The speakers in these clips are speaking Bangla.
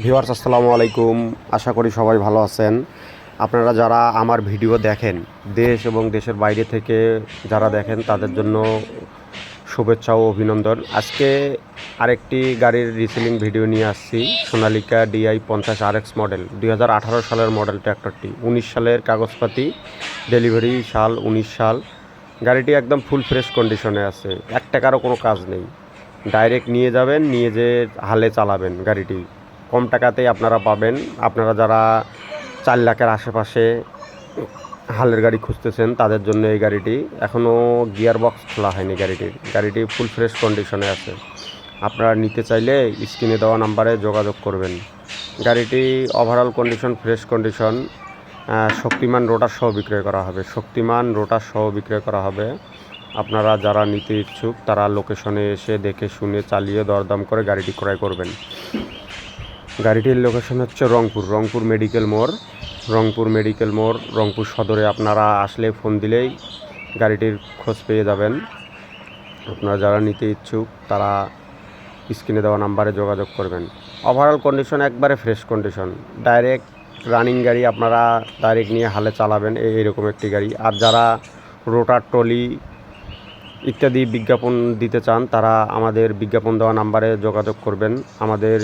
ভিউয়ার্স আসসালামু আলাইকুম। আশা করি সবাই ভালো আছেন। আপনারা যারা আমার ভিডিও দেখেন, দেশ এবং দেশের বাইরে থেকে যারা দেখেন তাদের জন্য শুভেচ্ছা ও অভিনন্দন। আজকে আরেকটি গাড়ির রিসেলিং ভিডিও নিয়ে আসছি। সোনালিকা DI 50 RX মডেল, 2018 সালের মডেল ট্র্যাক্টরটি। 19 সালের কাগজপাতি, ডেলিভারি সাল 19 সাল। গাড়িটি একদম ফুল ফ্রেশ কন্ডিশনে আছে, 1 টাকারও কোনো কাজ নেই। ডাইরেক্ট নিয়ে যাবেন, নিয়ে যেয়ে হালে চালাবেন। গাড়িটি কম টাকাতেই আপনারা পাবেন। আপনারা যারা 4 লাখের আশেপাশে হালের গাড়ি খুঁজতেছেন তাদের জন্য এই গাড়িটি। এখনও গিয়ার বক্স খোলা হয়নি গাড়িটি ফুল ফ্রেশ কন্ডিশনে আছে। আপনারা নিতে চাইলে স্ক্রিনে দেওয়া নাম্বারে যোগাযোগ করবেন। গাড়িটি ওভারঅল কন্ডিশন ফ্রেশ কন্ডিশন। শক্তিমান রোটার সহ বিক্রয় করা হবে। আপনারা যারা নিতে ইচ্ছুক তারা লোকেশনে এসে দেখে শুনে চালিয়ে দরদাম করে গাড়িটি ক্রয় করবেন। গাড়িটির লোকেশন হচ্ছে রংপুর মেডিকেল মোড়। রংপুর সদরে আপনারা আসলে ফোন দিলেই গাড়িটির খোঁজ পেয়ে যাবেন। আপনারা যারা নিতে ইচ্ছুক তারা স্ক্রিনে দেওয়া নাম্বারে যোগাযোগ করবেন। ওভারঅল কন্ডিশন একবারে ফ্রেশ কন্ডিশন। ডাইরেক্ট রানিং গাড়ি, আপনারা ডাইরেক্ট নিয়ে হালে চালাবেন এইরকম একটি গাড়ি। আর যারা রোটার ট্রলি ইত্যাদি বিজ্ঞাপন দিতে চান তারা আমাদের বিজ্ঞাপন দেওয়া নাম্বারে যোগাযোগ করবেন। আমাদের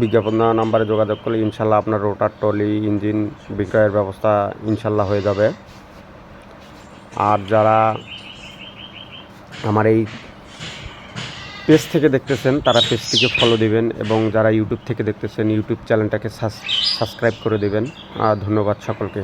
বিজ্ঞাপন দেওয়া নাম্বারে যোগাযোগ করলে ইনশাল্লাহ আপনার রোটার ট্রলি ইঞ্জিন বিক্রয়ের ব্যবস্থা ইনশাল্লাহ হয়ে যাবে। আর যারা আমার এই পেজ থেকে দেখতেছেন তারা পেজটিকে ফলো দিবেন, এবং যারা ইউটিউব থেকে দেখতেছেন ইউটিউব চ্যানেলটাকে সাবস্ক্রাইব করে দেবেন। ধন্যবাদ সকলকে।